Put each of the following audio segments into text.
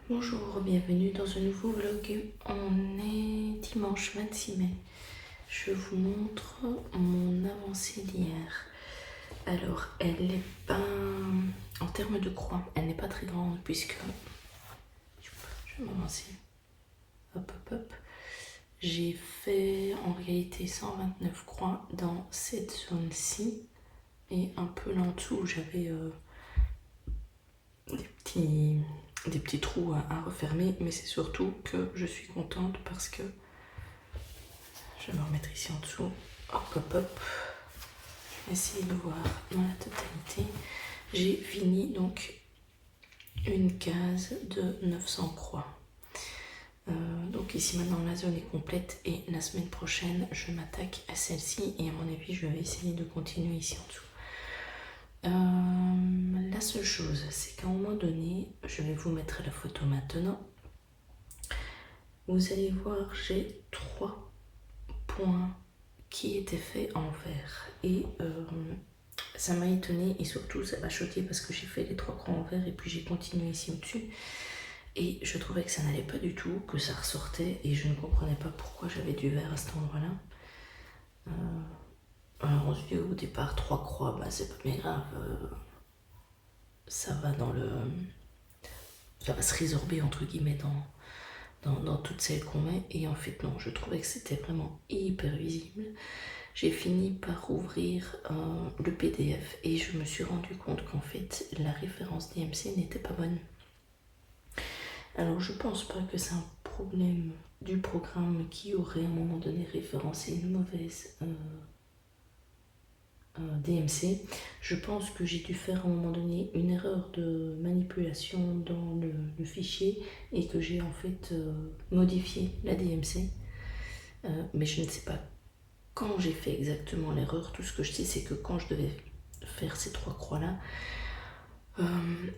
Bonjour, bienvenue dans un nouveau vlog. On est dimanche 26 mai. Je vous montre mon avancée d'hier. Alors, elle n'est pas, en termes de croix, elle n'est pas très grande puisque, je vais m'avancer, hop hop hop, j'ai fait en réalité 129 croix dans cette zone-ci et un peu là en dessous j'avais des petits trous à refermer, mais c'est surtout que je suis contente parce que je vais me remettre ici en dessous. Hop hop hop. Je vais essayer de voir dans la totalité. J'ai fini donc une case de 900 croix. Donc ici maintenant la zone est complète et la semaine prochaine je m'attaque à celle-ci et à mon avis je vais essayer de continuer ici en dessous. La seule chose c'est qu'à un moment donné, je vais vous mettre la photo maintenant, vous allez voir j'ai 3 points qui étaient faits en verre et ça m'a étonnée et surtout ça m'a choquée parce que j'ai fait les 3 croix en verre et puis j'ai continué ici au-dessus et je trouvais que ça n'allait pas du tout, que ça ressortait et je ne comprenais pas pourquoi j'avais du verre à cet endroit-là. Alors on se dit au départ 3 croix, bah c'est pas bien grave, ça va ça va se résorber entre guillemets dans toutes celles qu'on met et en fait non, je trouvais que c'était vraiment hyper visible. J'ai fini par ouvrir le PDF et je me suis rendu compte qu'en fait la référence DMC n'était pas bonne. Alors je pense pas que c'est un problème du programme qui aurait à un moment donné référencé une mauvaise DMC. Je pense que j'ai dû faire à un moment donné une erreur de manipulation dans le fichier et que j'ai en fait modifié la DMC. Mais je ne sais pas quand j'ai fait exactement l'erreur. Tout ce que je sais c'est que quand je devais faire ces 3 croix là,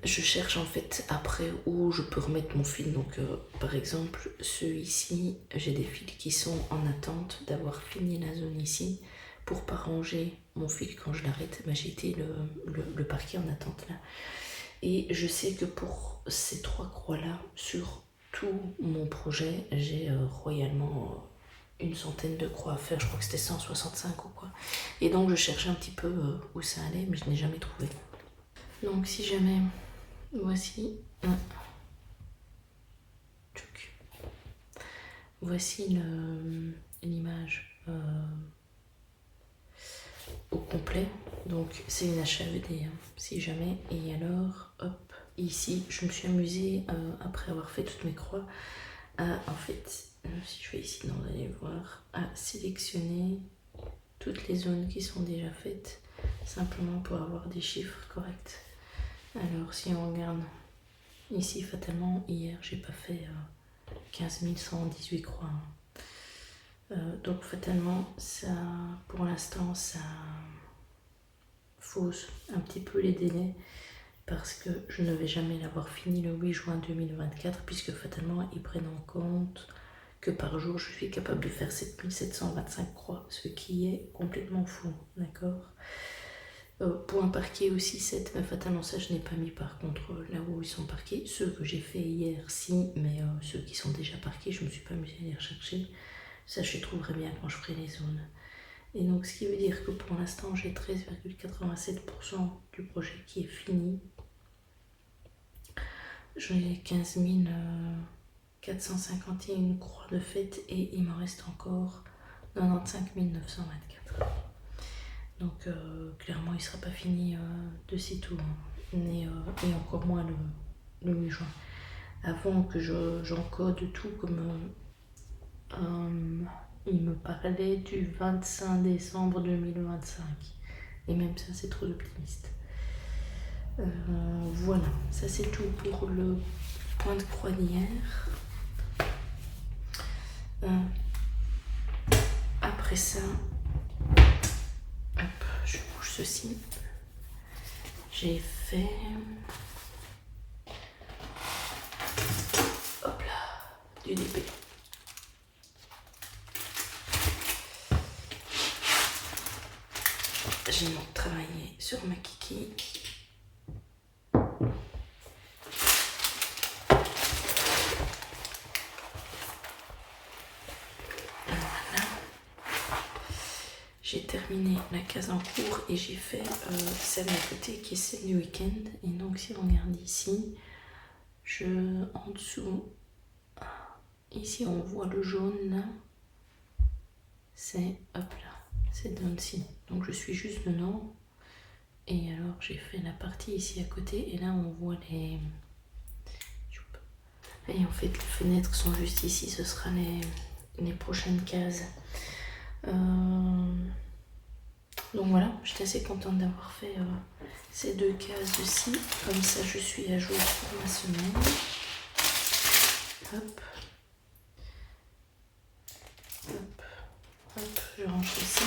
je cherche en fait après où je peux remettre mon fil. Donc par exemple ceux ici, j'ai des fils qui sont en attente d'avoir fini la zone ici. Pour pas ranger mon fil quand je l'arrête, bah, j'ai été le parquet en attente là. Et je sais que pour ces 3 croix là, sur tout mon projet, j'ai royalement une centaine de croix à faire. Je crois que c'était 165 ou quoi. Et donc je cherchais un petit peu où ça allait, mais je n'ai jamais trouvé. Donc si jamais, voici voici l'image au complet. Donc c'est une HAED hein, si jamais. Et alors hop, ici je me suis amusée après avoir fait toutes mes croix à en fait, si je vais ici vous allez voir, à sélectionner toutes les zones qui sont déjà faites simplement pour avoir des chiffres corrects. Alors si on regarde ici, fatalement hier j'ai pas fait 15 118 croix. Donc fatalement ça, pour l'instant ça fausse un petit peu les délais parce que je ne vais jamais l'avoir fini le 8 juin 2024 puisque fatalement ils prennent en compte que par jour je suis capable de faire 7725 croix, ce qui est complètement fou, d'accord. Pour un parquet aussi 7, mais fatalement ça je n'ai pas mis par contre là où ils sont parqués. Ceux que j'ai fait hier si, mais ceux qui sont déjà parqués je me suis pas amusée à les rechercher. Ça je les trouverai bien quand je ferai les zones. Et donc ce qui veut dire que pour l'instant j'ai 13,87% du projet qui est fini. J'ai 15 451 croix de fête et il m'en reste encore 95 924. Donc clairement il ne sera pas fini de sitôt, hein. Et encore moins le 8 juin. Avant que j'encode tout comme il me parlait du 25 décembre 2025. Et même ça c'est trop optimiste. Voilà, ça c'est tout pour le point de croix d'hier. Après ça, hop, je bouge ceci. J'ai fait, hop là, du DP. J'ai travaillé sur ma kiki. j'ai terminé la case en cours et j'ai fait celle à côté qui est celle du week-end. Et donc si on regarde ici, en dessous, ici on voit le jaune là, c'est hop là, c'est Dancy. Donc je suis juste dedans. Et alors j'ai fait la partie ici à côté et là on voit les... Et en fait les fenêtres sont juste ici, ce sera les prochaines cases. Donc voilà, j'étais assez contente d'avoir fait ces 2 cases-ci. Comme ça je suis à jour pour ma semaine. Hop. Hop. Hop, je range ici.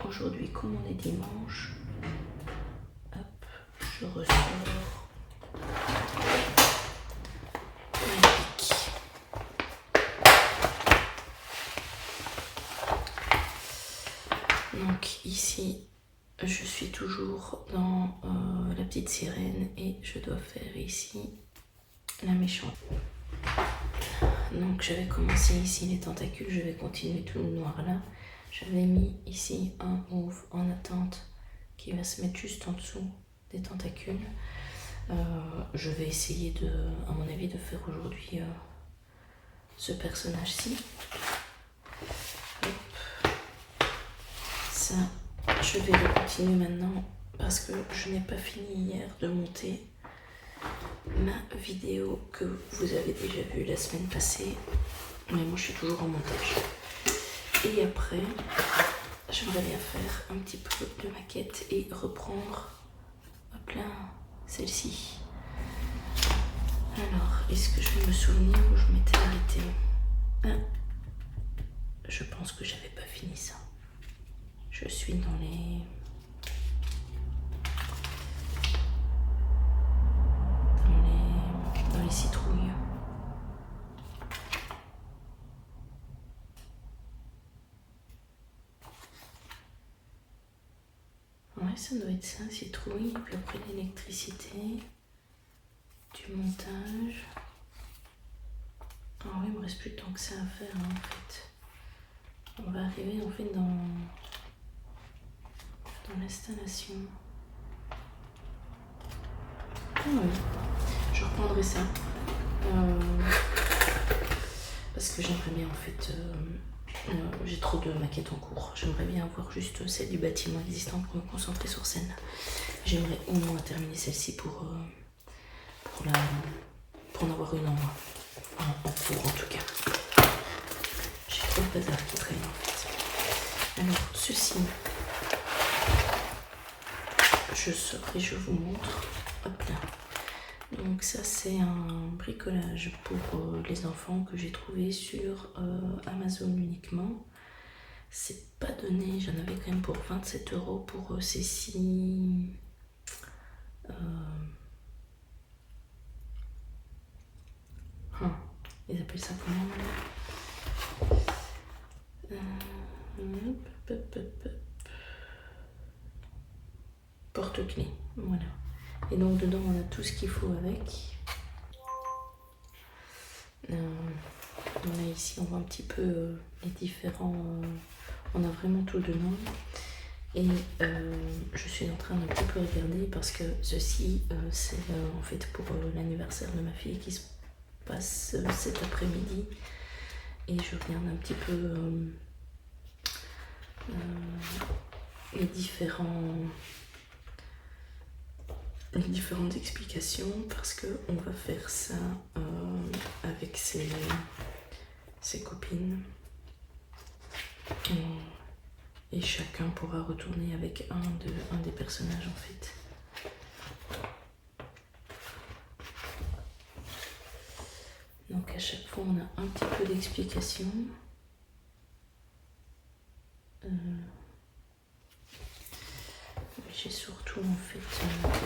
Aujourd'hui, comme on est dimanche, hop, je ressors ma pique. Donc ici, je suis toujours dans la petite sirène et je dois faire ici la méchante. Donc j'avais commencé ici les tentacules, je vais continuer tout le noir là. J'avais mis ici un mauve en attente qui va se mettre juste en dessous des tentacules. Je vais essayer à mon avis, de faire aujourd'hui ce personnage-ci. Ça, je vais le continuer maintenant parce que je n'ai pas fini hier de monter ma vidéo que vous avez déjà vue la semaine passée. Mais moi, je suis toujours en montage. Et après, j'aimerais bien faire un petit peu de maquette et reprendre, hop là, celle-ci. Alors, est-ce que je vais me souvenir où je m'étais arrêtée? Je pense que j'avais pas fini ça. Je suis dans les citrouilles. Ouais, ça doit être ça, citrouille, puis après l'électricité, du montage. Ah oui, il me reste plus de temps que ça à faire hein, en fait. On va arriver en fait dans l'installation. Ah oui, je reprendrai ça. Parce que j'aimerais bien en fait, j'ai trop de maquettes en cours. J'aimerais bien avoir juste celle du bâtiment existant pour me concentrer sur celle-là. J'aimerais au moins terminer celle-ci pour en avoir une en cours en tout cas. J'ai trop de bazar qui traîne en fait. Alors ceci, je sors et je vous montre. Hop là. Donc ça c'est un bricolage pour les enfants que j'ai trouvé sur Amazon uniquement. C'est pas donné, j'en avais quand même pour 27 € pour ces 6... ils appellent ça comment? Porte-clés, voilà. Et donc dedans on a tout ce qu'il faut avec. Là ici on voit un petit peu les différents... on a vraiment tout dedans. Et je suis en train d'un petit peu regarder parce que ceci c'est en fait pour l'anniversaire de ma fille qui se passe cet après-midi. Et je regarde un petit peu les différentes explications parce que on va faire ça avec ses copines et chacun pourra retourner avec un des personnages en fait. Donc à chaque fois on a un petit peu d'explication. J'ai surtout en fait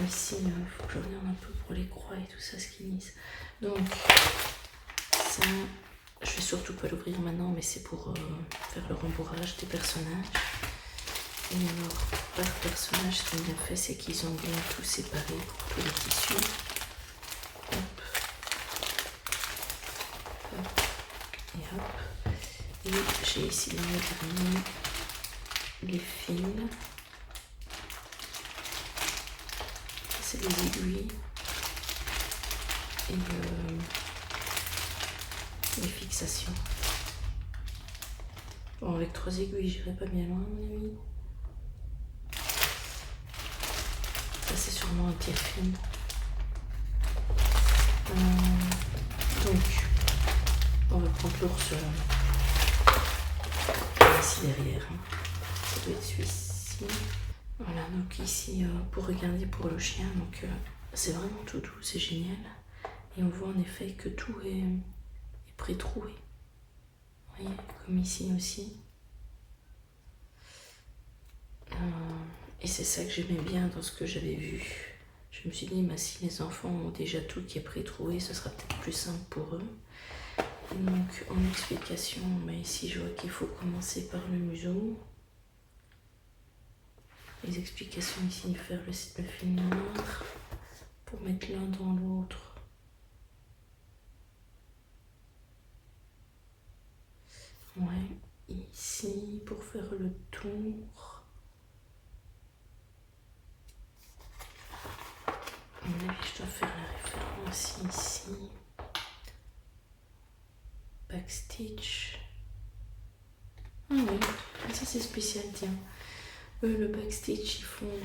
ici, il faut que je regarde un peu pour les croix et tout ça, ce qu'ils disent. Donc ça, je vais surtout pas l'ouvrir maintenant, mais c'est pour faire le rembourrage des personnages. Et alors par personnage, ce qu'ils ont fait, c'est qu'ils ont bien tout séparé pour tous les tissus. Hop. Hop. j'ai ici dans le grenier les fils. C'est les aiguilles et les fixations. Bon, avec 3 aiguilles, j'irai pas bien loin, mon ami. Ça, c'est sûrement un tire-film. Donc, on va prendre l'ours ici derrière. Hein. Ça doit être celui-ci. Voilà, donc ici, pour regarder pour le chien, donc c'est vraiment tout doux, c'est génial. Et on voit en effet que tout est pré-troué. Vous voyez, comme ici aussi. Et c'est ça que j'aimais bien dans ce que j'avais vu. Je me suis dit, bah, si les enfants ont déjà tout qui est pré-troué, ce sera peut-être plus simple pour eux. Et donc, en explication, bah, ici je vois qu'il faut commencer par le museau. Les explications ici, de faire le fil noir pour mettre l'un dans l'autre. Ouais, ici pour faire le tour. À mon avis, je dois faire la référence ici. Backstitch. Ah oui, ça c'est spécial, tiens. Eux, le backstitch, ils font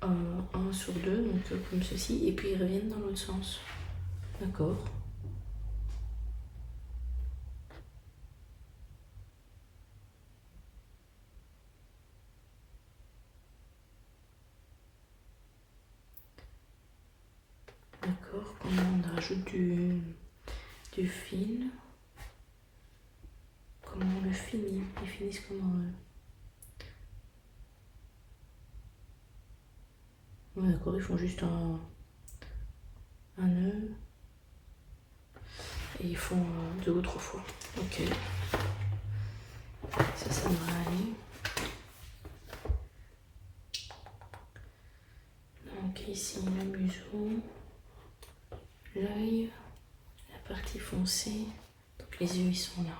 1 sur 2, donc comme ceci, et puis ils reviennent dans l'autre sens. D'accord. D'accord, comment on rajoute du fil. Comment on le finit? Ils finissent comment Ouais, d'accord, ils font juste un nœud. Et ils font 2 ou 3 fois. Ok. Ça devrait aller. Donc ici le museau, l'œil, la partie foncée. Donc les yeux ils sont là.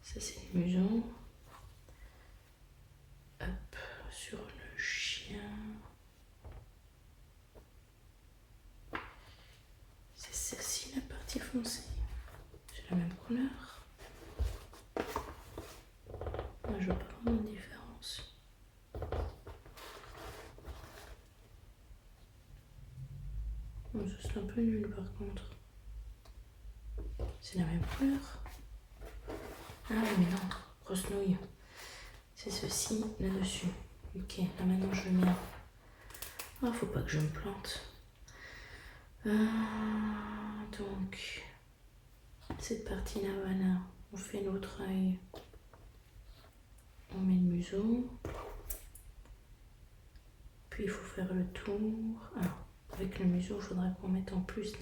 Ça c'est le museau. Hop, sur le chien. C'est celle-ci la partie foncée. C'est la même couleur. Moi je vois pas vraiment de différence. Bon, ça c'est un peu nul par contre. C'est la même couleur. Ah oui mais non, grosse nouille. C'est ceci là-dessus. Ok, là maintenant je mets. Ah, faut pas que je me plante. Donc, cette partie-là, voilà. On fait l'autre œil. On met le museau. Puis il faut faire le tour. Alors, avec le museau, il faudra qu'on mette en plus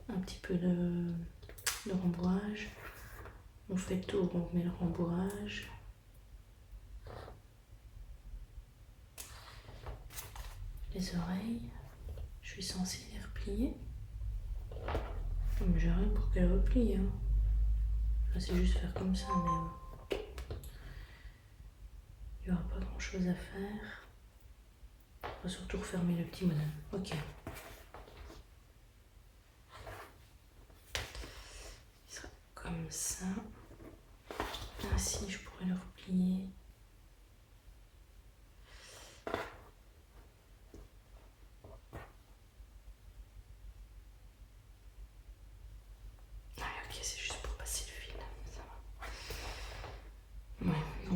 un petit peu de rembourrage. On fait le tour, on met le rembourrage. Les oreilles, je suis censée les replier. J'ai rien pour qu'elles replient. Hein. Là, c'est juste faire comme ça, mais il n'y aura pas grand chose à faire. On va surtout refermer le petit bonhomme. Ok. Il sera comme ça. Ainsi, je pourrais le replier.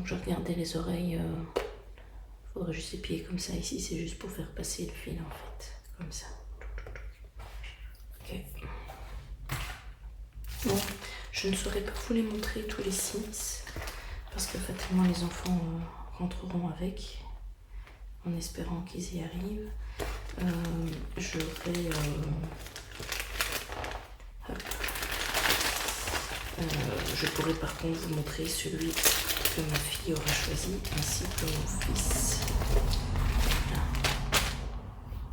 Je regardais les oreilles, faudrait juste épier comme ça. Ici, c'est juste pour faire passer le fil en fait, comme ça. Ok. Bon, je ne saurais pas vous les montrer tous les 6 parce que fatalement les enfants rentreront avec, en espérant qu'ils y arrivent. Je pourrais par contre vous montrer celui que ma fille aura choisi ainsi que mon fils.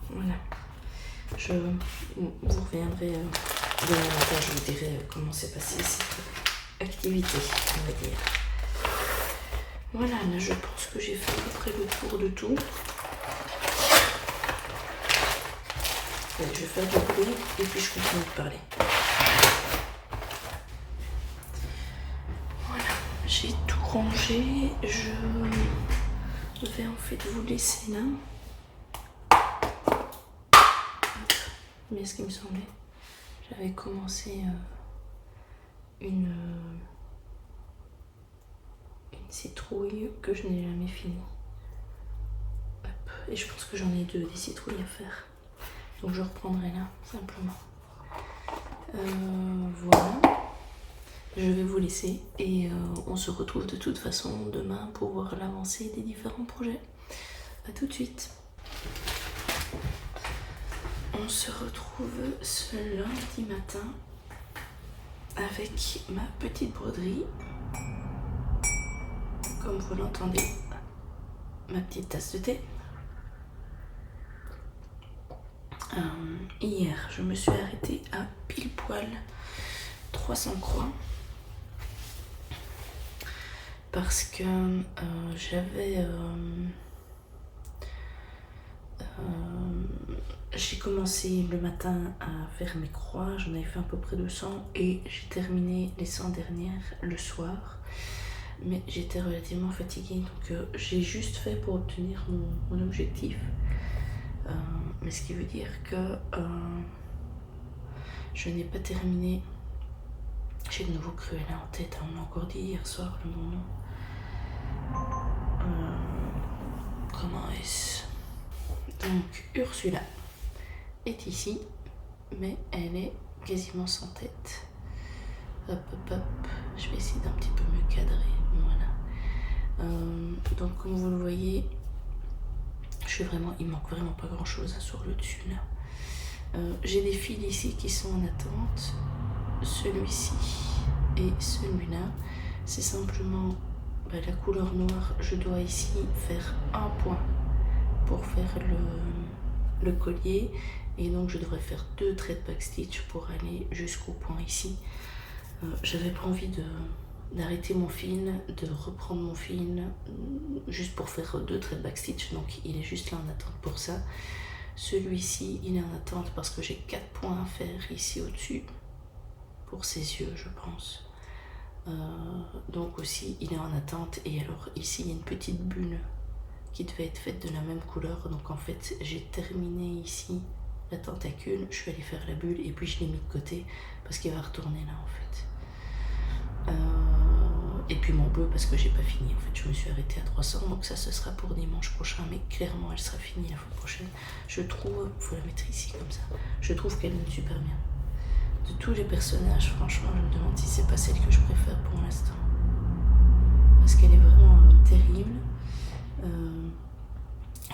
Voilà. Je vous reviendrai demain matin, je vous dirai comment s'est passée cette activité, on va dire. Voilà, là je pense que j'ai fait à peu près le tour de tout. Allez, je vais faire du bruit et puis je continue de parler. Voilà, j'ai tout rangé. Je vais en fait vous laisser là. Mais ce qui me semblait, j'avais commencé une citrouille que je n'ai jamais finie. Hop. Et je pense que j'en ai 2 des citrouilles à faire. Donc je reprendrai là, simplement. Voilà. Je vais vous laisser et on se retrouve de toute façon demain pour voir l'avancée des différents projets. A tout de suite. On se retrouve ce lundi matin avec ma petite broderie. Comme vous l'entendez, ma petite tasse de thé. Hier, je me suis arrêtée à pile poil 300 croix parce que j'ai commencé le matin à faire mes croix, j'en avais fait à peu près 200 et j'ai terminé les 100 dernières le soir. Mais j'étais relativement fatiguée, donc j'ai juste fait pour obtenir mon objectif. Mais ce qui veut dire que je n'ai pas terminé. J'ai de nouveau Cruella en tête, on m'a encore dit hier soir le nom. Comment est-ce? Donc Ursula est ici, mais elle est quasiment sans tête. Hop hop hop, je vais essayer d'un petit peu me cadrer. Voilà. Donc comme vous le voyez, il manque vraiment pas grand chose sur le dessus là. J'ai des fils ici qui sont en attente. Celui-ci et celui-là. C'est simplement la couleur noire. Je dois ici faire un point pour faire le collier. Et donc je devrais faire 2 traits de backstitch pour aller jusqu'au point ici. J'avais pas envie d'arrêter mon fil, de reprendre mon fil juste pour faire 2 traits de backstitch, donc il est juste là en attente pour ça. Celui-ci il est en attente parce que j'ai 4 points à faire ici au-dessus pour ses yeux, je pense. Donc aussi il est en attente. Et alors ici il y a une petite bulle qui devait être faite de la même couleur, donc en fait j'ai terminé ici la tentacule, je suis allée faire la bulle et puis je l'ai mis de côté parce qu'il va retourner là en fait. Et puis mon bleu parce que j'ai pas fini en fait, je me suis arrêtée à 300, donc ça ce sera pour dimanche prochain, mais clairement elle sera finie la fois prochaine. Je trouve, faut la mettre ici comme ça, je trouve qu'elle donne super bien. De tous les personnages, franchement je me demande si c'est pas celle que je préfère pour l'instant, parce qu'elle est vraiment terrible.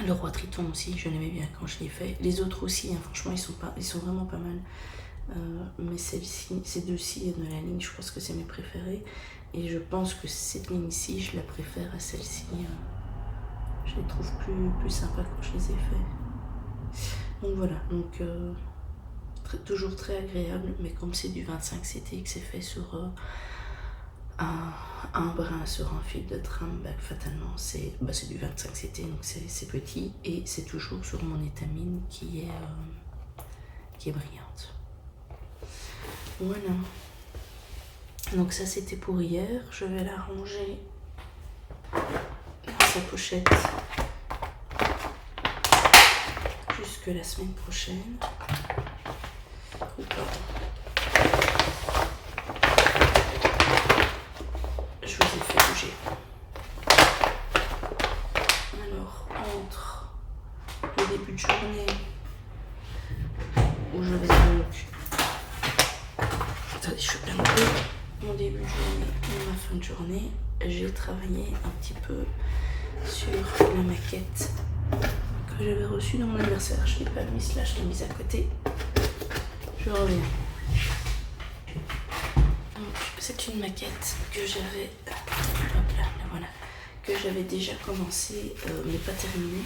Le roi Triton aussi, je l'aimais bien quand je l'ai fait. Les autres aussi, hein, franchement ils sont vraiment pas mal. Mais celle-ci, ces 2-ci de la ligne, je pense que c'est mes préférés. Et je pense que cette ligne-ci, je la préfère à celle-ci. Je les trouve plus sympas quand je les ai fait. Donc voilà, donc toujours très agréable, mais comme c'est du 25 CT et que c'est fait sur un brin sur un fil de trame, fatalement c'est du 25 CT, donc c'est petit et c'est toujours sur mon étamine qui est brillante. Voilà, donc ça c'était pour hier. Je vais la ranger dans sa pochette jusque la semaine prochaine. Ou pas. Je vous ai fait bouger. Alors, entre le début de journée où je vais donc... Attendez, je suis plein de peu. Mon début de journée et ma fin de journée, j'ai travaillé un petit peu sur la maquette que j'avais reçue dans mon anniversaire. Je ne l'ai pas mise là, je l'ai mise à côté. Je reviens. C'est une maquette que j'avais, voilà, que j'avais déjà commencé mais pas terminée.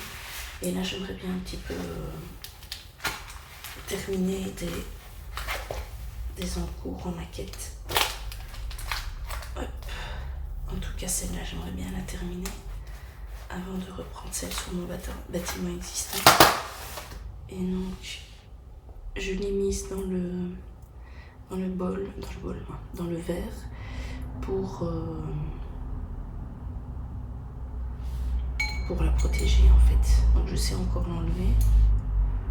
Et là j'aimerais bien un petit peu terminer des encours en maquette. Hop. En tout cas, celle-là, j'aimerais bien la terminer avant de reprendre celle sur mon bâtiment existant. Et donc, je l'ai mise dans le verre pour la protéger en fait. Donc je sais encore l'enlever.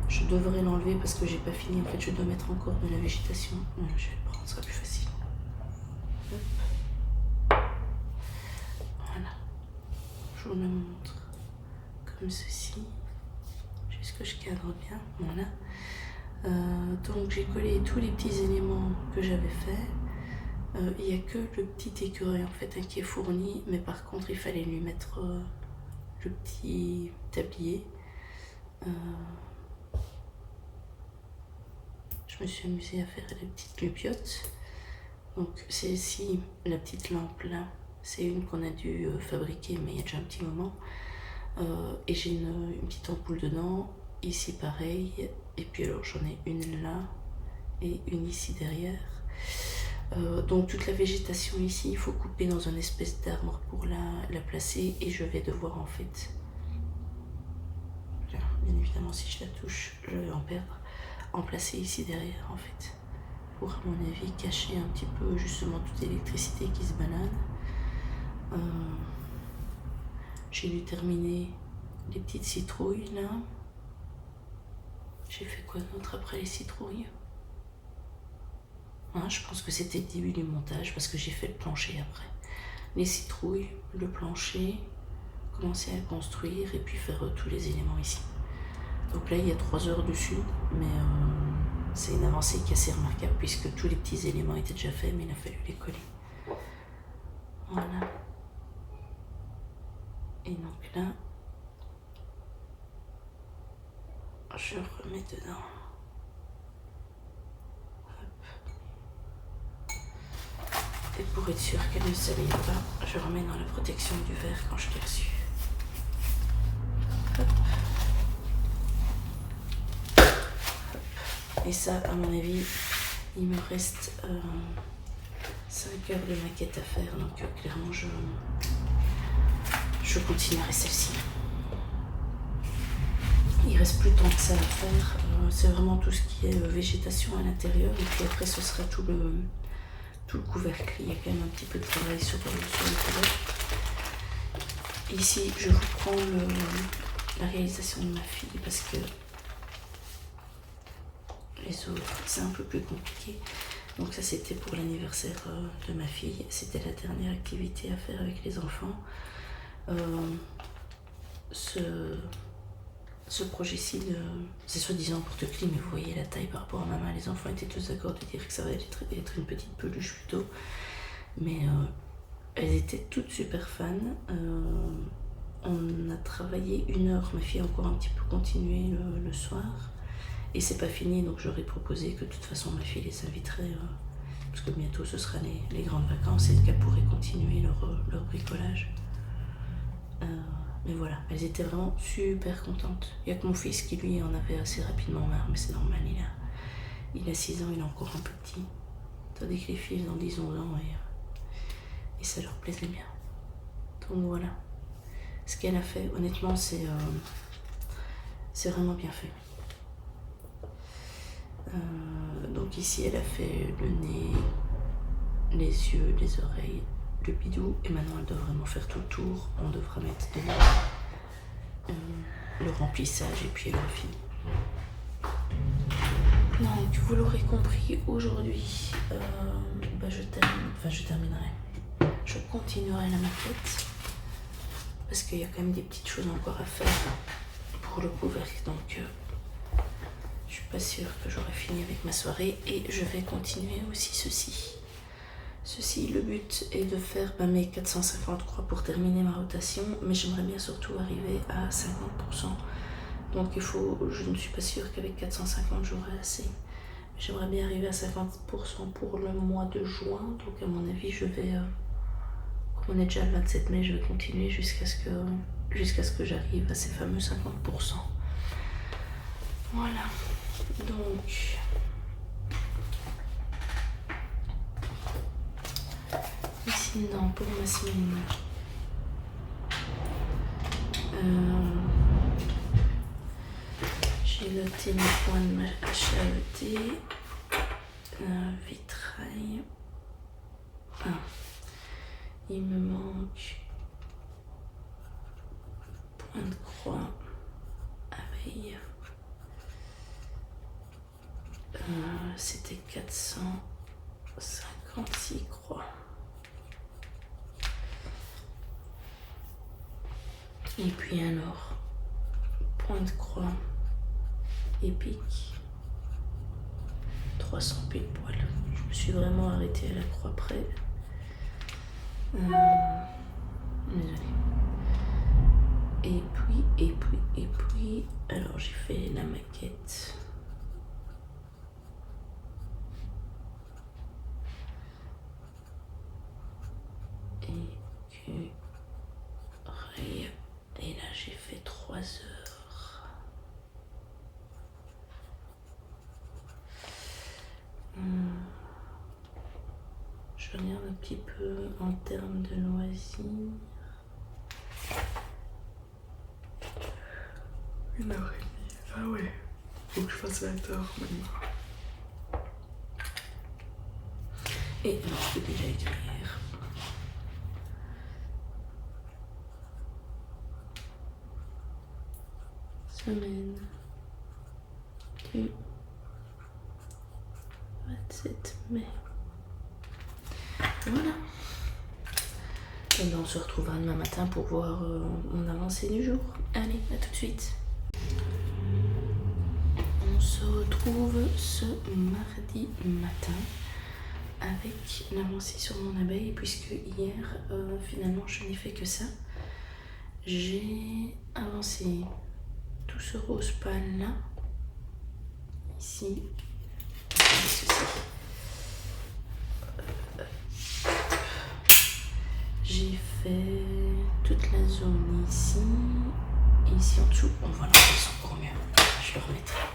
Je devrais l'enlever parce que j'ai pas fini. En fait, je dois mettre encore de la végétation. Voilà, je vais le prendre, ce sera plus facile. Hop. Voilà. Je vous le montre comme ceci. Juste que je cadre bien. Voilà. Donc j'ai collé tous les petits éléments que j'avais fait. Il n'y a que le petit écureuil en fait qui est fourni, mais par contre il fallait lui mettre le petit tablier. Je me suis amusée à faire des petites lupiotes. Donc c'est ici la petite lampe là, c'est une qu'on a dû fabriquer mais il y a déjà un petit moment. Et j'ai une petite ampoule dedans, ici pareil, et puis alors j'en ai une là et une ici derrière. Donc toute la végétation ici, il faut couper dans une espèce d'arbre pour la placer et je vais devoir en fait, bien évidemment si je la touche, je vais en perdre, en placer ici derrière en fait, pour à mon avis cacher un petit peu justement toute l'électricité qui se balade. J'ai dû terminer les petites citrouilles là. J'ai fait quoi d'autre après les citrouilles? Je pense que c'était le début du montage parce que j'ai fait le plancher après. Les citrouilles, le plancher, commencer à construire et puis faire tous les éléments ici. Donc là il y a 3 heures dessus, mais c'est une avancée qui est assez remarquable puisque tous les petits éléments étaient déjà faits mais il a fallu les coller. Voilà. Et donc là, je remets dedans. Et pour être sûr qu'elle ne s'abîme pas, je remets dans la protection du verre quand je l'ai reçue. Hop. Hop. Et ça, à mon avis, il me reste 5 heures de maquette à faire, donc clairement je continuerai celle-ci. Il reste plus tant que ça à faire, c'est vraiment tout ce qui est végétation à l'intérieur, et puis après ce sera tout le couvercle. Il y a quand même un petit peu de travail sur le couvercle. Ici, je vous prends la réalisation de ma fille parce que les autres, c'est un peu plus compliqué. Donc ça, c'était pour l'anniversaire de ma fille. C'était la dernière activité à faire avec les enfants. Ce projet-ci, c'est soi-disant porte-clés, mais vous voyez la taille par rapport à ma main. Les enfants étaient tous d'accord de dire que ça va être une petite peluche plutôt. Mais elles étaient toutes super fans. On a travaillé 1 heure. Ma fille a encore un petit peu continué le soir. Et c'est pas fini, donc j'aurais proposé que de toute façon ma fille les inviterait. Parce que bientôt ce sera les grandes vacances et qu'elles pourraient continuer leur bricolage. Mais voilà, elles étaient vraiment super contentes. Il n'y a que mon fils qui lui en avait assez rapidement marre, mais c'est normal, il a 6 ans, il est encore un peu petit. Tandis que les filles elles ont 10-11 ans et ça leur plaisait bien. Donc voilà, ce qu'elle a fait, honnêtement, c'est vraiment bien fait. Donc ici, elle a fait le nez, les yeux, les oreilles, le bidou, et maintenant elle doit vraiment faire tout le tour. On devra mettre le remplissage et puis elle aura fini. Donc vous l'aurez compris, aujourd'hui je terminerai. Je continuerai la maquette parce qu'il y a quand même des petites choses encore à faire pour le couvercle. Donc je suis pas sûre que j'aurai fini avec ma soirée et je vais continuer aussi ceci. Le but est de faire mes 450 croix pour terminer ma rotation, mais j'aimerais bien surtout arriver à 50%. Donc je ne suis pas sûre qu'avec 450 j'aurai assez. J'aimerais bien arriver à 50% pour le mois de juin, donc à mon avis je vais, comme on est déjà le 27 mai, je vais continuer jusqu'à ce que j'arrive à ces fameux 50%. Voilà, donc maintenant pour ma semaine, j'ai noté mes points de HAET, vitrail. Il me manque point de croix, abeille. C'était 456 croix. Et puis alors, point de croix, épique, 300 pile poil. Je me suis vraiment arrêtée à la croix près. Désolée. Et puis, alors j'ai fait la maquette. Et là j'ai fait 3 heures. Je regarde un petit peu en termes de loisirs. 1h30. Ah ouais. Faut que je fasse 20 heures maintenant. Et alors je peux déjà écrire. Semaine du 27 mai. Voilà. Et bien on se retrouvera demain matin pour voir mon avancée du jour. Allez, à tout de suite. On se retrouve ce mardi matin avec l'avancée sur mon abeille, puisque hier finalement je n'ai fait que ça. J'ai avancé tout ce rose pâle là, ici, ceci. J'ai fait toute la zone ici, et ici en dessous. Bon voilà, c'est encore mieux. Je le remettrai.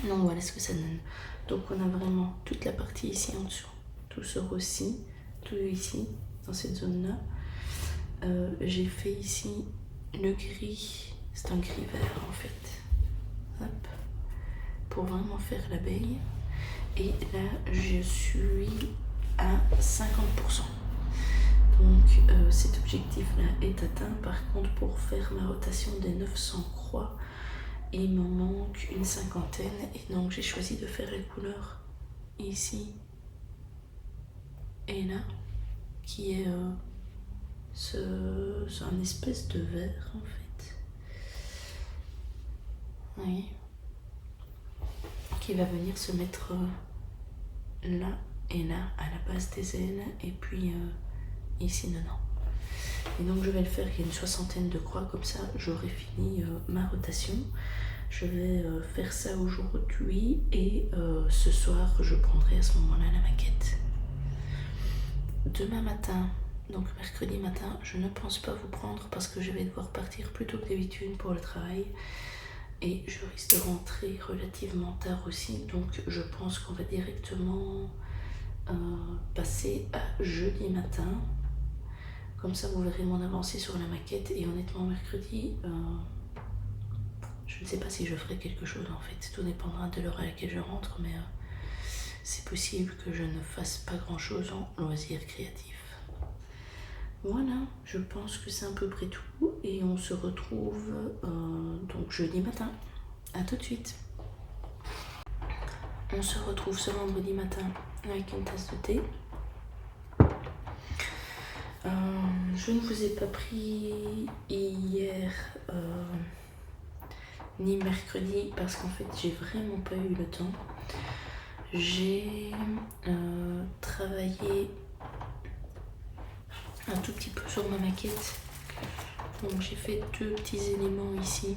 Donc voilà ce que ça donne. Donc on a vraiment toute la partie ici en dessous, tout ce rose-ci, tout ici, dans cette zone-là. J'ai fait ici le gris, c'est un gris vert en fait. Hop. Pour vraiment faire l'abeille. Et là je suis à 50%. Donc cet objectif là est atteint. Par contre pour faire ma rotation des 900 croix, il m'en manque une cinquantaine, et donc j'ai choisi de faire les couleurs ici et là, qui est un espèce de vert en fait. Oui. Qui va venir se mettre là et là à la base des ailes, et puis ici dedans. Et donc je vais le faire, il y a une soixantaine de croix, comme ça j'aurai fini ma rotation. Je vais faire ça aujourd'hui, et ce soir je prendrai à ce moment-là la maquette. Demain matin, donc mercredi matin, je ne pense pas vous prendre parce que je vais devoir partir plus tôt que d'habitude pour le travail. Et je risque de rentrer relativement tard aussi, donc je pense qu'on va directement passer à jeudi matin. Comme ça vous verrez mon avancée sur la maquette, et honnêtement mercredi, je ne sais pas si je ferai quelque chose en fait. Tout dépendra de l'heure à laquelle je rentre, mais c'est possible que je ne fasse pas grand chose en loisirs créatifs. Voilà, je pense que c'est à peu près tout, et on se retrouve donc jeudi matin. À tout de suite. On se retrouve ce vendredi matin avec une tasse de thé. Je ne vous ai pas pris hier ni mercredi parce qu'en fait j'ai vraiment pas eu le temps. J'ai travaillé un tout petit peu sur ma maquette. Donc j'ai fait 2 petits éléments ici.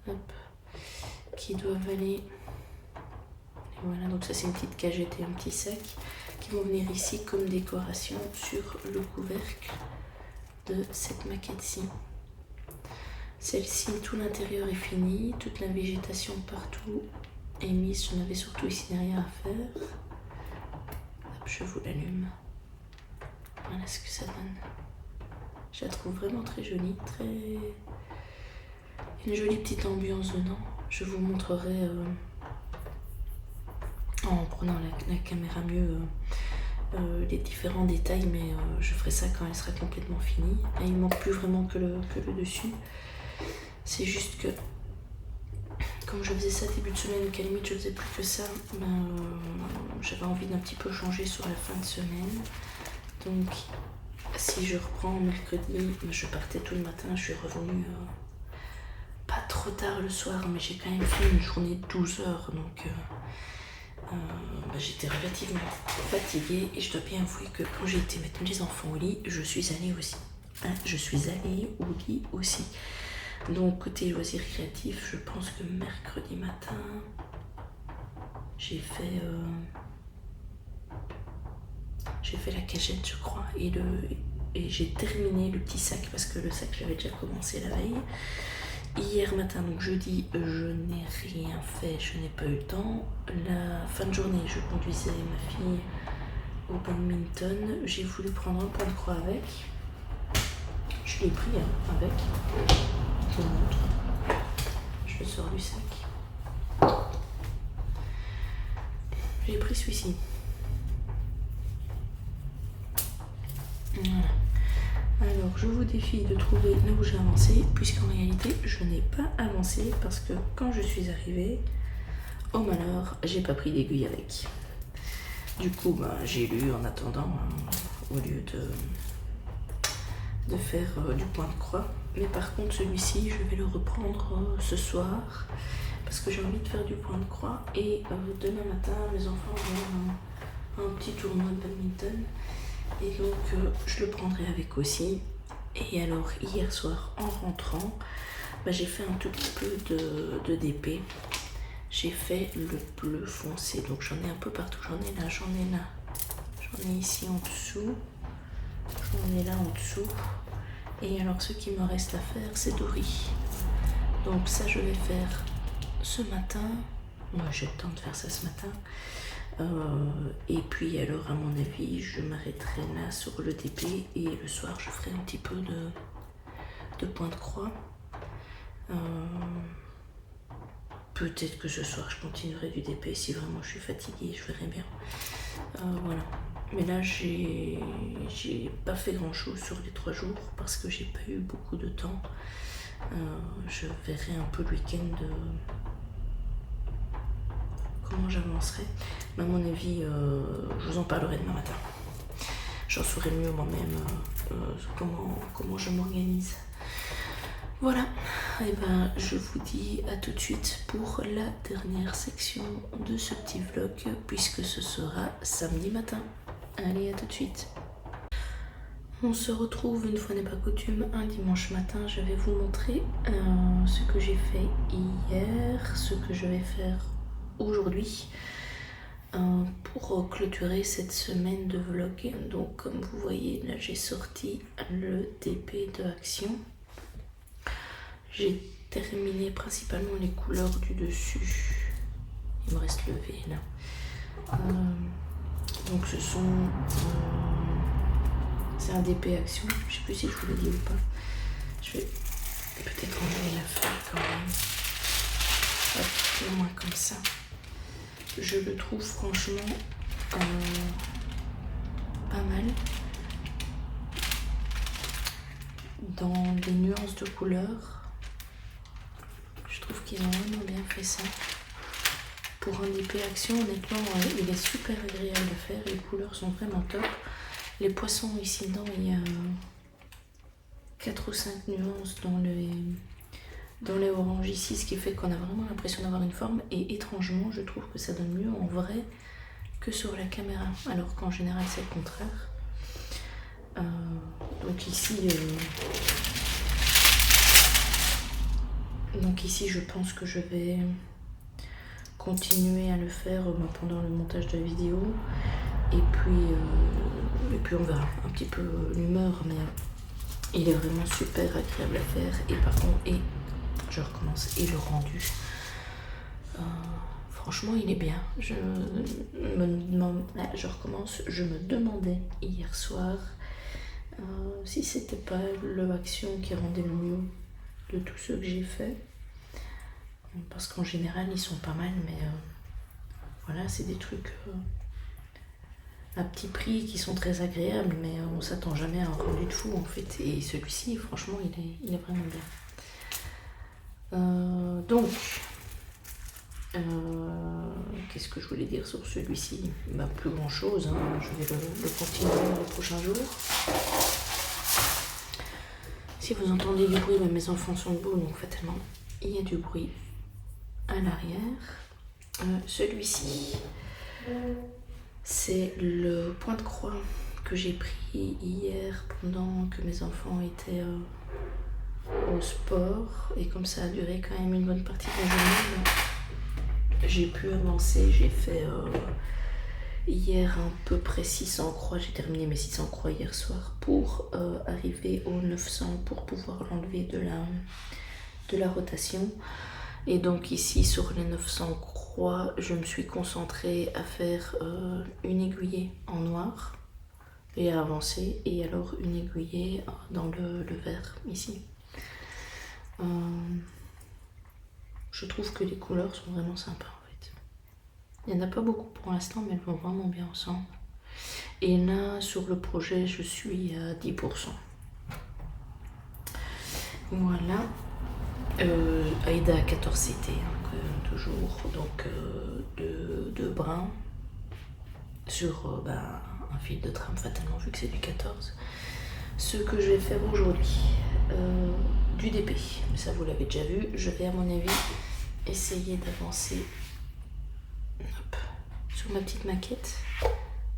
Hop, qui doivent aller. Et voilà, donc ça c'est une petite cagette et un petit sac qui vont venir ici comme décoration sur le couvercle de cette maquette-ci. Celle-ci, tout l'intérieur est fini, toute la végétation partout est mise. J'en avais surtout ici derrière à faire. Hop, je vous l'allume. Voilà ce que ça donne. Je la trouve vraiment très jolie, une jolie petite ambiance dedans. Je vous montrerai en prenant la caméra mieux les différents détails, mais je ferai ça quand elle sera complètement finie. Et il ne manque plus vraiment que le dessus. C'est juste que comme je faisais ça début de semaine, qu'à la limite je faisais plus que ça, j'avais envie d'un petit peu changer sur la fin de semaine. Donc si je reprends mercredi, je partais tout le matin, je suis revenue pas trop tard le soir, mais j'ai quand même fait une journée de 12 heures, donc j'étais relativement fatiguée et je dois bien avouer que quand j'ai été mettre les enfants au lit, je suis allée aussi. Je suis allée au lit aussi. Donc côté loisirs créatifs, je pense que mercredi matin, j'ai fait la cagette, je crois, et j'ai terminé le petit sac parce que le sac j'avais déjà commencé la veille. Hier matin, donc jeudi, je n'ai rien fait, je n'ai pas eu le temps. La fin de journée, je conduisais ma fille au badminton. J'ai voulu prendre un point de croix avec. Je l'ai pris avec. Je vous montre. Je le sors du sac. J'ai pris celui-ci. Voilà. Alors, je vous défie de trouver là où j'ai avancé, puisqu'en réalité, je n'ai pas avancé parce que quand je suis arrivée, au malheur, j'ai pas pris d'aiguille avec. Du coup, j'ai lu en attendant, au lieu de faire du point de croix. Mais par contre, celui-ci, je vais le reprendre ce soir parce que j'ai envie de faire du point de croix. Et demain matin, mes enfants vont un petit tournoi de badminton. Et donc je le prendrai avec aussi. Et alors hier soir en rentrant, j'ai fait un tout petit peu de DP. J'ai fait le bleu foncé, donc j'en ai un peu partout. J'en ai là, j'en ai ici en dessous, j'en ai là en dessous. Et alors ce qui me reste à faire, c'est Dory. Donc ça je vais faire ce matin. Moi j'ai le temps de faire ça ce matin. Et puis alors à mon avis je m'arrêterai là sur le DP et le soir je ferai un petit peu de point de croix. Peut-être que ce soir je continuerai du DP si vraiment je suis fatiguée, je verrai bien. Voilà. Mais là j'ai pas fait grand chose sur les 3 jours parce que j'ai pas eu beaucoup de temps. Je verrai un peu le week-end comment j'avancerai. Mais à mon avis, je vous en parlerai demain matin. J'en saurai mieux moi-même comment je m'organise. Voilà, et je vous dis à tout de suite pour la dernière section de ce petit vlog, puisque ce sera samedi matin. Allez, à tout de suite. On se retrouve, une fois n'est pas coutume, un dimanche matin. Je vais vous montrer ce que j'ai fait hier, ce que je vais faire aujourd'hui pour clôturer cette semaine de vlog. Donc comme vous voyez, là j'ai sorti le DP de Action. J'ai terminé principalement les couleurs du dessus. Il me reste le V là. Donc ce sont... c'est un DP Action. Je sais plus si je vous l'ai dit ou pas. Je vais peut-être enlever la feuille quand même. Hop, au moins comme ça. Je le trouve franchement pas mal. Dans les nuances de couleurs, je trouve qu'ils ont vraiment bien fait ça. Pour un DP Action, honnêtement, il est super agréable à faire. Les couleurs sont vraiment top. Les poissons ici dedans, il y a 4 ou 5 nuances dans les oranges ici, ce qui fait qu'on a vraiment l'impression d'avoir une forme. Et étrangement, je trouve que ça donne mieux en vrai que sur la caméra, alors qu'en général c'est le contraire. Donc ici je pense que je vais continuer à le faire pendant le montage de la vidéo. Et puis on verra un petit peu l'humeur, mais Il est vraiment super agréable à faire. Et par contre, je recommence, et le rendu, franchement, il est bien. Je recommence. Je me demandais hier soir si c'était pas le Action qui rendait le mieux de tous ceux que j'ai fait. Parce qu'en général, ils sont pas mal, mais voilà, c'est des trucs à petit prix qui sont très agréables, mais on s'attend jamais à un rendu de fou en fait. Et celui-ci, franchement, il est vraiment bien. Donc, qu'est-ce que je voulais dire sur celui-ci? Plus grand chose, hein. Je vais le continuer les prochains jours. Si vous entendez du bruit, mes enfants sont debout, donc fatalement il y a du bruit à l'arrière. Celui-ci, c'est le point de croix que j'ai pris hier pendant que mes enfants étaient au sport, et comme ça a duré quand même une bonne partie de la journée, j'ai pu avancer. J'ai fait hier à peu près 600 croix, j'ai terminé mes 600 croix hier soir pour arriver aux 900 pour pouvoir l'enlever de la rotation. Et donc ici sur les 900 croix, je me suis concentrée à faire une aiguillée en noir et à avancer, et alors une aiguillée dans le vert ici. Je trouve que les couleurs sont vraiment sympas en fait. Il n'y en a pas beaucoup pour l'instant, mais elles vont vraiment bien ensemble. Et là, sur le projet, je suis à 10%. Voilà. Aida 14 CT, toujours, donc de brun sur un fil de trame fatalement, vu que c'est du 14. Ce que je vais faire aujourd'hui, du DP, mais ça vous l'avez déjà vu. Je vais à mon avis essayer d'avancer sur ma petite maquette.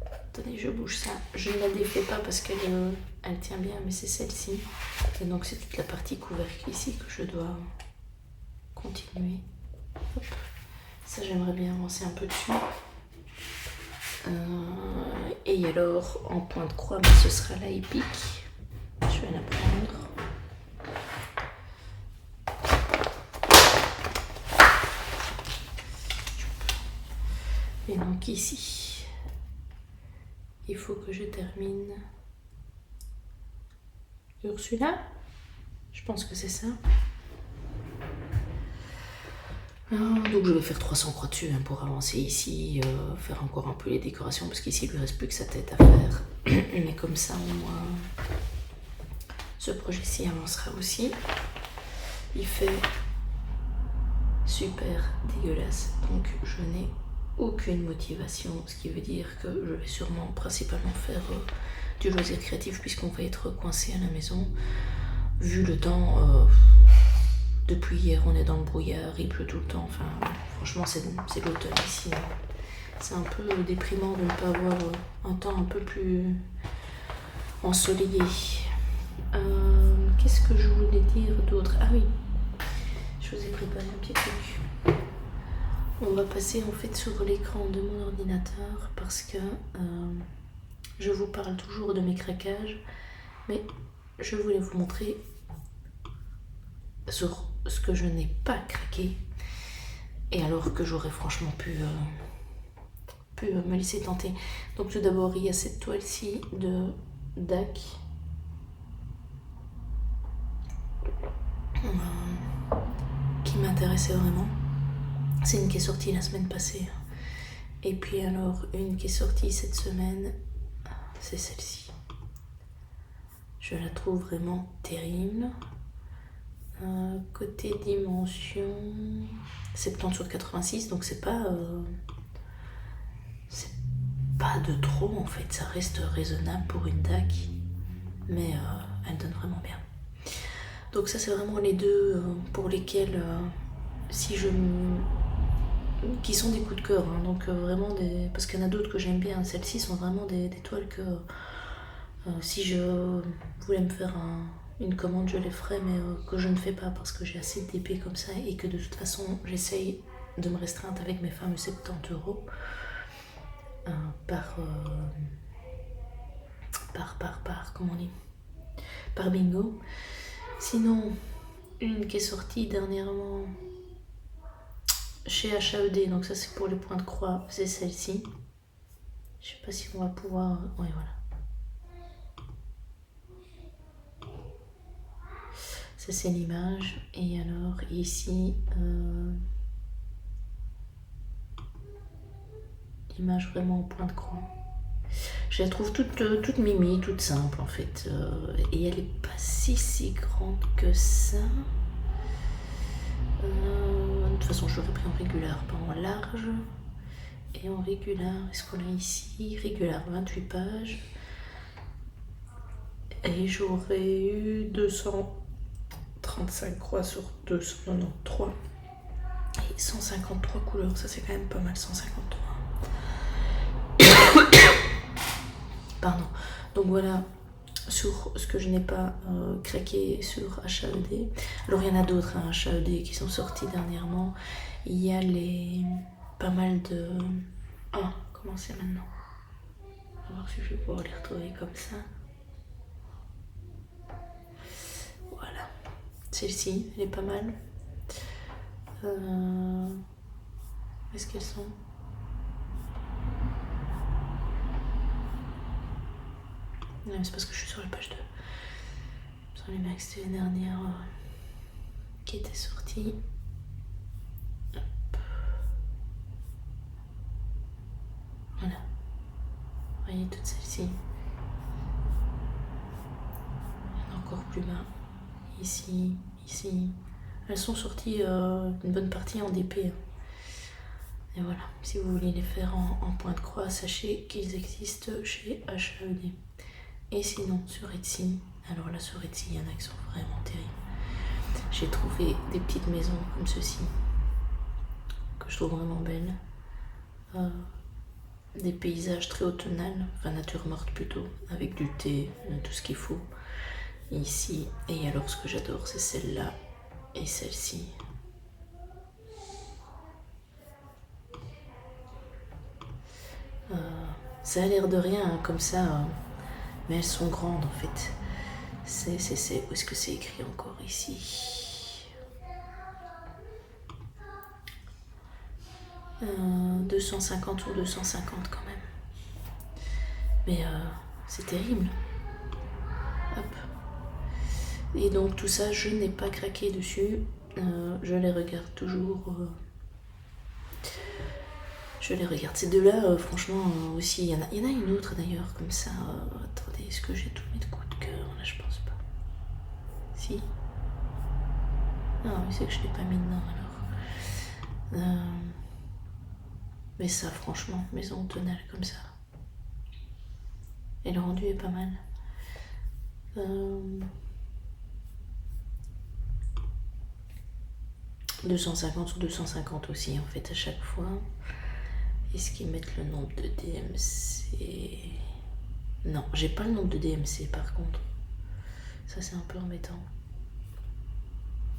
Attendez, je bouge ça. Je ne la défais pas parce qu'elle tient bien, mais c'est celle-ci. Et donc c'est toute la partie couvercle ici que je dois continuer. Hop. Ça, j'aimerais bien avancer un peu dessus. Et alors, en point de croix, ce sera la épique. Je vais la prendre. Et donc ici, il faut que je termine Ursula. Je pense que c'est ça. Donc je vais faire 300 croix dessus pour avancer ici, faire encore un peu les décorations, parce qu'ici il lui reste plus que sa tête à faire. Mais comme ça au moins ce projet-ci avancera aussi. Il fait super dégueulasse, donc je n'ai aucune motivation, ce qui veut dire que je vais sûrement principalement faire du loisir créatif, puisqu'on va être coincé à la maison. Vu le temps, depuis hier on est dans le brouillard, il pleut tout le temps, enfin franchement c'est l'automne ici. C'est un peu déprimant de ne pas avoir un temps un peu plus ensoleillé. Qu'est-ce que je voulais dire d'autre? Ah oui, je vous ai préparé un petit truc. On va passer en fait sur l'écran de mon ordinateur parce que je vous parle toujours de mes craquages, mais je voulais vous montrer sur ce que je n'ai pas craqué, et alors que j'aurais franchement pu me laisser tenter. Donc tout d'abord, il y a cette toile-ci de DAC. Qui m'intéressait vraiment. C'est une qui est sortie la semaine passée. Et puis alors, une qui est sortie cette semaine, c'est celle-ci. Je la trouve vraiment terrible. Côté dimension, 70 sur 86, donc c'est pas de trop en fait, ça reste raisonnable pour une DAC, mais elle donne vraiment bien. Donc ça c'est vraiment les deux pour lesquels qui sont des coups de cœur, hein. Donc vraiment parce qu'il y en a d'autres que j'aime bien. Celles-ci sont vraiment des toiles que si je voulais me faire une commande, je les ferais, mais que je ne fais pas parce que j'ai assez d'épées comme ça, et que de toute façon j'essaye de me restreindre avec mes fameux 70 € par comment on dit, par bingo. Sinon, une qui est sortie dernièrement chez HAED, donc ça c'est pour les points de croix, c'est celle-ci. Je sais pas si on va pouvoir... Oui, voilà. Ça c'est l'image. Et alors ici, l'image vraiment au point de croix. Je la trouve toute mimi, toute simple en fait. Et elle est pas si grande que ça. De toute façon, je l'aurais pris en régular, pas en large. Et en régular, est-ce qu'on a ici? Régular, 28 pages. Et j'aurais eu 235 croix sur 293. Et 153 couleurs, ça c'est quand même pas mal, 153. Pardon. Donc voilà, sur ce que je n'ai pas craqué sur HAED. Alors il y en a d'autres HAED qui sont sortis dernièrement. Il y a pas mal de... Ah, comment c'est maintenant? On va voir si je vais pouvoir les retrouver comme ça. Voilà. Celle-ci, elle est pas mal. Où est-ce qu'elles sont? Non, mais c'est parce que je suis sur la page 2. Sur les mecs, c'était la dernière qui était sortie. Hop. Voilà. Vous voyez toutes celles-ci. Il y en a encore plus bas. Ici, ici. Elles sont sorties une bonne partie en DP. Et voilà, si vous voulez les faire en point de croix, sachez qu'ils existent chez HAED. Et sinon, sur Etsy, alors là sur Etsy, il y en a qui sont vraiment terribles. J'ai trouvé des petites maisons comme ceci, que je trouve vraiment belles. Des paysages très automnales, enfin nature morte plutôt, avec du thé, tout ce qu'il faut. Ici, et alors ce que j'adore, c'est celle-là et celle-ci. Ça a l'air de rien hein, comme ça, mais elles sont grandes en fait. Où est-ce que c'est écrit encore ici? 250 sur 250 quand même. Mais c'est terrible. Hop. Et donc tout ça, je n'ai pas craqué dessus. Je les regarde toujours. Je les regarde. Ces deux-là, franchement, aussi. Il y en a une autre d'ailleurs, comme ça. Attendez, est-ce que j'ai tous mes coups de cœur? Là, je pense pas. Si. Non, mais c'est que je l'ai pas mis dedans alors. Mais ça, franchement, maison tonale comme ça. Et le rendu est pas mal. 250 sur 250 aussi, en fait, à chaque fois. Est-ce qu'ils mettent le nombre de DMC? Non, j'ai pas le nombre de DMC par contre. Ça, c'est un peu embêtant.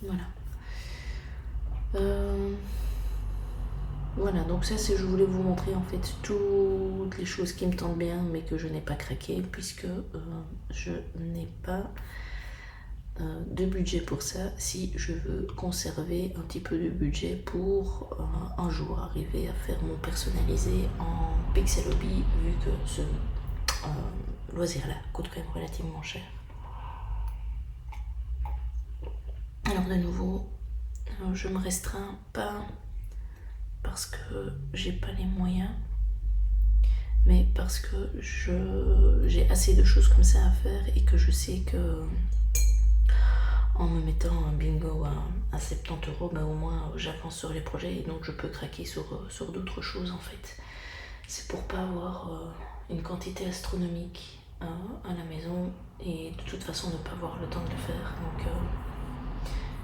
Voilà. Voilà, donc ça, je voulais vous montrer en fait toutes les choses qui me tentent bien, mais que je n'ai pas craqué, puisque je n'ai pas de budget pour ça, si je veux conserver un petit peu de budget pour un jour arriver à faire mon personnalisé en Pixel Hobby, vu que ce loisir-là coûte quand même relativement cher. Alors de nouveau, je me restreins pas parce que j'ai pas les moyens, mais parce que j'ai assez de choses comme ça à faire et que je sais que en me mettant un bingo à 70 €, bah au moins j'avance sur les projets et donc je peux craquer sur d'autres choses en fait. C'est pour pas avoir une quantité astronomique à la maison et de toute façon ne pas avoir le temps de le faire. Donc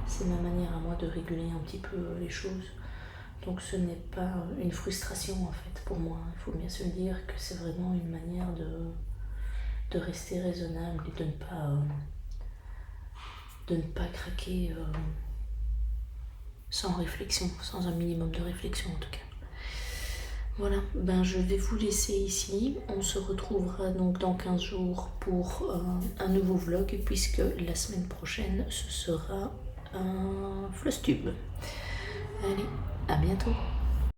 c'est ma manière à moi de réguler un petit peu les choses. Donc ce n'est pas une frustration en fait pour moi. Il faut bien se dire que c'est vraiment une manière de rester raisonnable et de ne pas craquer sans réflexion, sans un minimum de réflexion en tout cas. Voilà, ben je vais vous laisser ici. On se retrouvera donc dans 15 jours pour un nouveau vlog, puisque la semaine prochaine, ce sera un Flosstube. Allez, à bientôt.